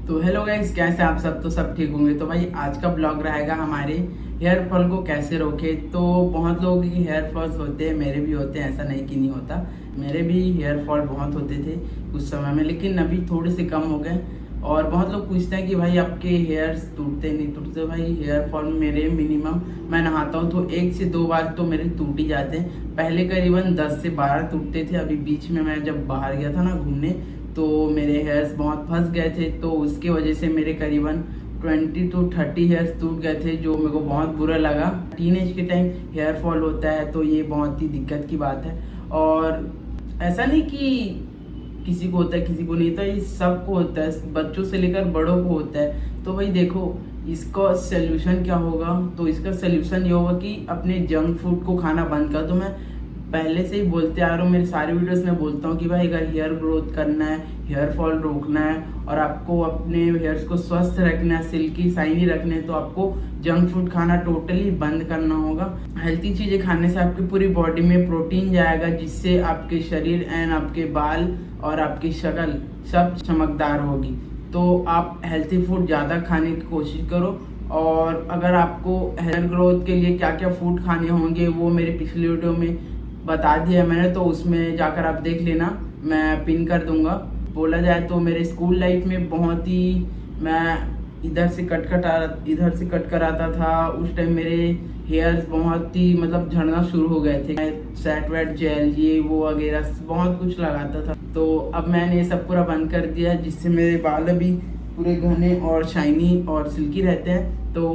तो hello guys, कैसे आप सब? तो सब ठीक होंगे। तो भाई आज का ब्लॉग रहेगा हमारे हेयर फॉल को कैसे रोके। तो बहुत लोगों की हेयर फॉल्स होते हैं, मेरे भी होते हैं, ऐसा नहीं कि नहीं होता। मेरे भी हेयर फॉल बहुत होते थे कुछ समय में, लेकिन अभी थोड़े से कम हो गए। और बहुत लोग पूछते हैं कि भाई आपके हेयर्स टूटते नहीं टूटते। भाई हेयर फॉल मेरे मिनिमम, मैं नहाता हूँ तो 1 से 2 बार तो मेरे टूट ही जाते हैं। पहले करीबन 10 से 12 टूटते थे। अभी बीच में मैं जब बाहर गया था ना घूमने, तो मेरे हेयर्स बहुत फंस गए थे, तो उसकी वजह से मेरे करीबन 20 to 30 हेयर्स टूट गए थे, जो मेरे को बहुत बुरा लगा। टीनेज के टाइम हेयर फॉल होता है तो ये बहुत ही दिक्कत की बात है। और ऐसा नहीं कि किसी को होता है किसी को नहीं होता, ये सबको होता है, बच्चों से लेकर बड़ों को होता है। तो भाई देखो, इसका सोल्यूशन क्या होगा? तो इसका सोल्यूशन ये होगा कि अपने जंक फूड को खाना बंद कर दो। मैं पहले से ही बोलते आ रहा हूँ, मेरे सारे वीडियोस में बोलता हूँ कि भाई अगर हेयर ग्रोथ करना है, हेयर फॉल रोकना है और आपको अपने हेयर्स को स्वस्थ रखना है, सिल्की शाइनी रखने हैं, तो आपको जंक फूड खाना टोटली बंद करना होगा। हेल्थी चीज़ें खाने से आपकी पूरी बॉडी में प्रोटीन जाएगा, जिससे आपके शरीर एंड आपके बाल और आपकी शक्ल सब चमकदार होगी। तो आप हेल्थी फूड ज़्यादा खाने की कोशिश करो। और अगर आपको हेयर ग्रोथ के लिए क्या क्या फूड खाने होंगे वो मेरे पिछले वीडियो में बता दिया है मैंने, तो उसमें जाकर आप देख लेना, मैं पिन कर दूंगा। बोला जाए तो मेरे स्कूल लाइफ में बहुत ही, मैं इधर से कट कर आता था। उस टाइम मेरे हेयर्स बहुत ही मतलब झड़ना शुरू हो गए थे। मैं सेट वेट जेल ये वो वगैरह बहुत कुछ लगाता था, तो अब मैंने ये सब पूरा बंद कर दिया, जिससे मेरे बाल अभी पूरे घने और शाइनी और सिल्की रहते हैं। तो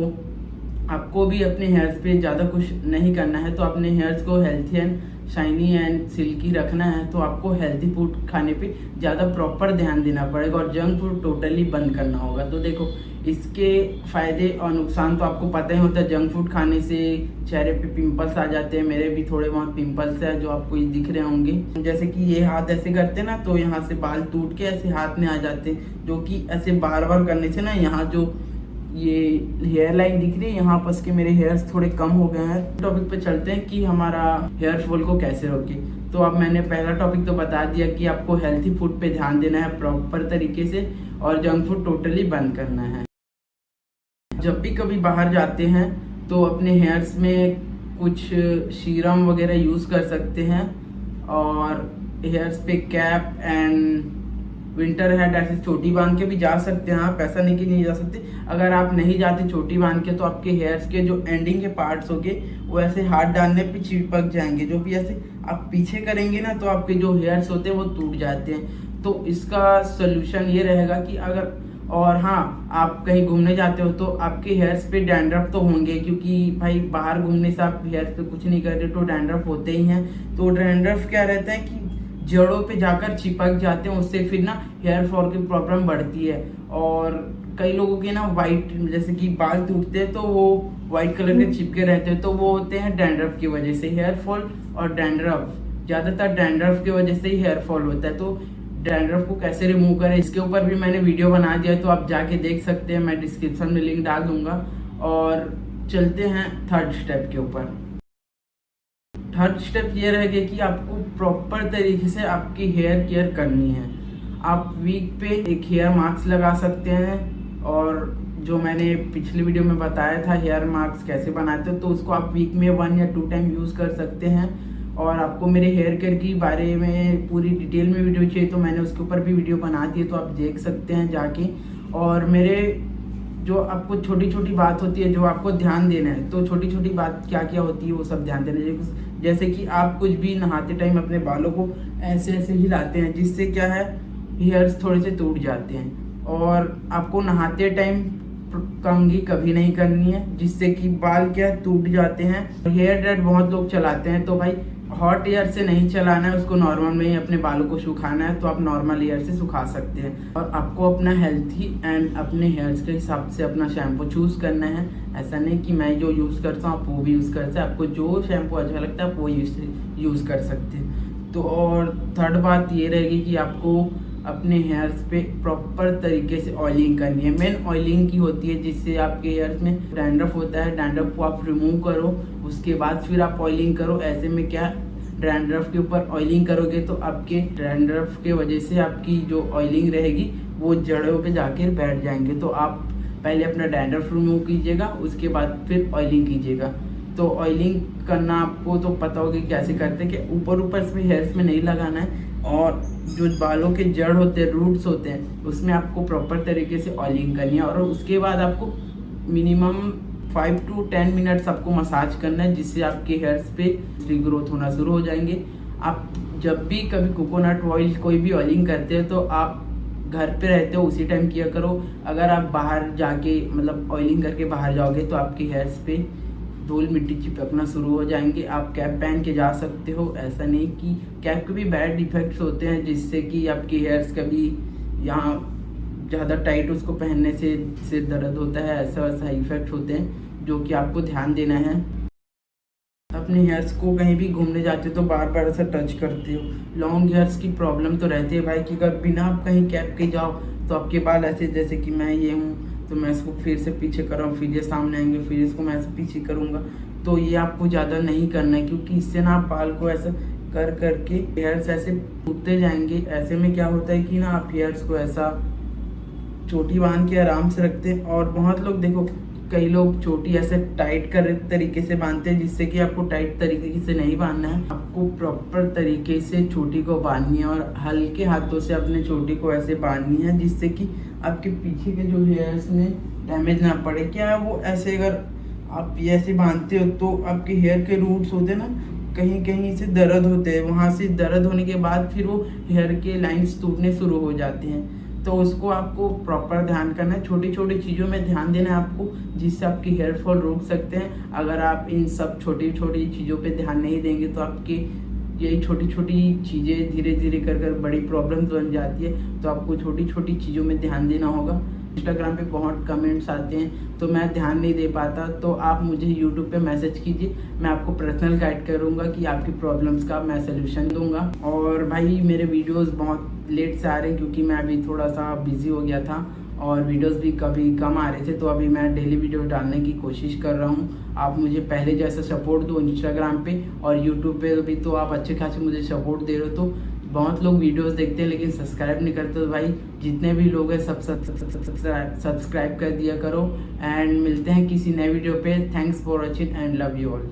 आपको भी अपने हेयर्स पे ज़्यादा कुछ नहीं करना है, तो अपने हेयर्स को healthy and shiny and silkie रखना है, तो आपको हेल्थी फूड खाने पे ज़्यादा प्रॉपर ध्यान देना पड़ेगा और जंक फूड टोटली बंद करना होगा। तो देखो, इसके फ़ायदे और नुकसान तो आपको पता ही होता है। जंक फूड खाने से चेहरे पे पिंपल्स आ जाते हैं, मेरे भी थोड़े बहुत पिंपल्स हैं जो आपको दिख रहे होंगे। जैसे कि ये हाथ ऐसे करते हैं ना, तो यहाँ से बाल टूट के ऐसे हाथ में आ जाते हैं, जो कि ऐसे बार बार करने से ना यहाँ जो ये हेयर लाइन दिख रही है, यहाँ पास के मेरे हेयर्स थोड़े कम हो गए हैं। टॉपिक पे चलते हैं कि हमारा हेयर फॉल को कैसे रोके। तो अब मैंने पहला टॉपिक तो बता दिया कि आपको हेल्थी फूड पे ध्यान देना है प्रॉपर तरीके से, और जंक फूड टोटली बंद करना है। जब भी कभी बाहर जाते हैं तो अपने हेयर्स में कुछ सीरम वगैरह यूज़ कर सकते हैं, और हेयर्स पे कैप एंड विंटर हेड ऐसे चोटी बांध के भी जा सकते हैं आप, ऐसा नहीं कि नहीं जा सकते। अगर आप नहीं जाते चोटी बांध के, तो आपके हेयर्स के जो एंडिंग के पार्ट्स होंगे वो ऐसे हाथ डालने पे चिपक जाएंगे। जो भी ऐसे आप पीछे करेंगे ना, तो आपके जो हेयर्स होते हैं वो टूट जाते हैं। तो इसका सोल्यूशन ये रहेगा कि अगर, और हाँ, आप कहीं घूमने जाते हो तो आपके हेयर्स पे डैंड्रफ तो होंगे, क्योंकि भाई बाहर घूमने से आप हेयर्स पे कुछ नहीं कर रहे तो डैंड्रफ होते ही हैं। तो डैंड्रफ क्या रहता है कि जड़ों पे जाकर चिपक जाते हैं, उससे फिर ना हेयर फॉल की प्रॉब्लम बढ़ती है। और कई लोगों के ना वाइट, जैसे कि बाल टूटते हैं तो वो वाइट कलर के चिपके रहते हैं, तो वो होते हैं डैंड्रफ की वजह से। हेयर फॉल और डैंड्रफ, ज़्यादातर डैंड्रफ की वजह से ही हेयर फॉल होता है। तो डैंड्रफ को कैसे रिमूव करें, इसके ऊपर भी मैंने वीडियो बना दिया है, तो आप जाके देख सकते हैं, मैं डिस्क्रिप्शन में लिंक डाल दूंगा। और चलते हैं थर्ड स्टेप के ऊपर। थर्ड स्टेप ये रहेगा कि आपको प्रॉपर तरीके से आपकी हेयर केयर करनी है। आप वीक पे एक हेयर मास्क लगा सकते हैं, और जो मैंने पिछली वीडियो में बताया था हेयर मास्क कैसे बनाते हो, तो उसको आप वीक में 1 या 2 टाइम यूज़ कर सकते हैं। और आपको मेरे हेयर केयर की बारे में पूरी डिटेल में वीडियो चाहिए तो मैंने उसके ऊपर भी वीडियो बना दी है, तो आप देख सकते हैं जाके। और मेरे जो आपको छोटी छोटी बात होती है जो आपको ध्यान देना है, तो छोटी छोटी बात क्या क्या होती है वो सब ध्यान देना है। जैसे कि आप कुछ भी नहाते टाइम अपने बालों को ऐसे ऐसे हिलाते हैं, जिससे क्या है, हेयर्स थोड़े से टूट जाते हैं। और आपको नहाते टाइम कंघी कभी नहीं करनी है, जिससे कि बाल क्या टूट जाते हैं। हेयर ड्रायर बहुत लोग चलाते हैं, तो भाई हॉट एयर से नहीं चलाना है उसको, नॉर्मल में ही अपने बालों को सुखाना है, तो आप नॉर्मल एयर से सुखा सकते हैं। और आपको अपना हेल्थी एंड अपने हेयर्स के हिसाब से अपना शैम्पू चूज़ करना है। ऐसा नहीं कि मैं जो यूज़ करता हूँ आप वो भी यूज़ करते हैं, आपको जो शैम्पू अच्छा लगता है आप वो यूज़ कर सकते हैं। तो और थर्ड बात ये रहेगी कि आपको अपने हेयर्स पे प्रॉपर तरीके से ऑयलिंग करनी है। मेन ऑयलिंग की होती है, जिससे आपके हेयर्स में डैंड्रफ होता है, डैंड्रफ को आप रिमूव करो, उसके बाद फिर आप ऑयलिंग करो। ऐसे में क्या, डैंड्रफ के ऊपर ऑयलिंग करोगे तो आपके डैंड्रफ के वजह से आपकी जो ऑयलिंग रहेगी वो जड़ों पे जाके बैठ जाएंगे। तो आप पहले अपना डैंड्रफ रिमूव कीजिएगा, उसके बाद फिर ऑयलिंग कीजिएगा। तो ऑयलिंग करना आपको तो पता होगा कि कैसे करते हैं, कि ऊपर ऊपर इसमें हेयर्स में नहीं लगाना है, और जो बालों के जड़ होते हैं, रूट्स होते हैं, उसमें आपको प्रॉपर तरीके से ऑयलिंग करनी है। और उसके बाद आपको मिनिमम 5 to 10 मिनट्स आपको मसाज करना है, जिससे आपके हेयर्स पे रीग्रोथ होना शुरू हो जाएंगे। आप जब भी कभी कोकोनट ऑयल कोई भी ऑयलिंग करते हैं तो आप घर पे रहते हो उसी टाइम किया करो। अगर आप बाहर जाके मतलब ऑयलिंग करके बाहर जाओगे तो आपके हेयर्स पे धूल मिट्टी चिपकना शुरू हो जाएंगे। आप कैप पहन के जा सकते हो, ऐसा नहीं कि कैप के भी बैड इफेक्ट्स होते हैं, जिससे कि आपके हेयर्स कभी यहाँ ज़्यादा टाइट उसको पहनने से सिर दर्द होता है, ऐसा वैसा इफेक्ट होते हैं जो कि आपको ध्यान देना है। अपने हेयर्स को कहीं भी घूमने जाते हो तो बार बार ऐसा टच करते हो। लॉन्ग हेयर्स की प्रॉब्लम तो रहती है भाई, कि अगर बिना आप कहीं कैप के जाओ तो आपके बाल ऐसे, जैसे कि मैं ये हूँ तो मैं इसको फिर से पीछे कर रहा हूँ, फिर ये सामने आएंगे, फिर इसको मैं ऐसे पीछे करूँगा। तो ये आपको ज़्यादा नहीं करना है, क्योंकि इससे ना आप बाल को ऐसा कर करके हेयर्स ऐसे टूटते जाएंगे। ऐसे में क्या होता है कि ना आप हेयर्स को ऐसा चोटी बांध के आराम से रखते हैं। और बहुत लोग देखो, कई लोग चोटी ऐसे टाइट कर तरीके से बांधते हैं, जिससे कि आपको टाइट तरीके से नहीं बांधना है। आपको प्रॉपर तरीके से चोटी को बांधनी है और हल्के हाथों से अपने चोटी को ऐसे बांधनी है, जिससे कि आपके पीछे के जो हेयर्स में डैमेज ना पड़े। क्या है वो ऐसे, अगर आप ये ऐसे बांधते हो तो आपके हेयर के रूट्स होते हैं ना, कहीं कहीं से दर्द होते हैं, वहाँ से दर्द होने के बाद फिर वो हेयर के लाइंस टूटने शुरू हो जाते हैं। तो उसको आपको प्रॉपर ध्यान करना है, छोटी छोटी चीज़ों में ध्यान देना है आपको, जिससे आपकी हेयर फॉल रोक सकते हैं। अगर आप इन सब छोटी छोटी चीज़ों पे ध्यान नहीं देंगे तो आपके यही छोटी छोटी चीज़ें धीरे धीरे कर कर बड़ी प्रॉब्लम बन जाती है। तो आपको छोटी छोटी चीज़ों में ध्यान देना होगा। इंस्टाग्राम पे बहुत कमेंट्स आते हैं तो मैं ध्यान नहीं दे पाता, तो आप मुझे यूट्यूब पे मैसेज कीजिए, मैं आपको पर्सनल गाइड करूँगा कि आपकी प्रॉब्लम्स का मैं सलूशन दूंगा। और भाई मेरे वीडियोस बहुत लेट से आ रहे हैं, क्योंकि मैं अभी थोड़ा सा बिजी हो गया था और वीडियोस भी कभी कम आ रहे थे। तो अभी मैं डेली वीडियो डालने की कोशिश कर रहा हूँ। आप मुझे पहले जैसा सपोर्ट दो इंस्टाग्राम पे और यूट्यूब पे भी, तो आप अच्छे खासे मुझे सपोर्ट दे रहे हो। तो बहुत लोग वीडियोस देखते हैं लेकिन सब्सक्राइब नहीं करते, तो भाई जितने भी लोग हैं सब सब्सक्राइब कर दिया करो। एंड मिलते हैं किसी नए वीडियो पे। Thanks for watching and love you all.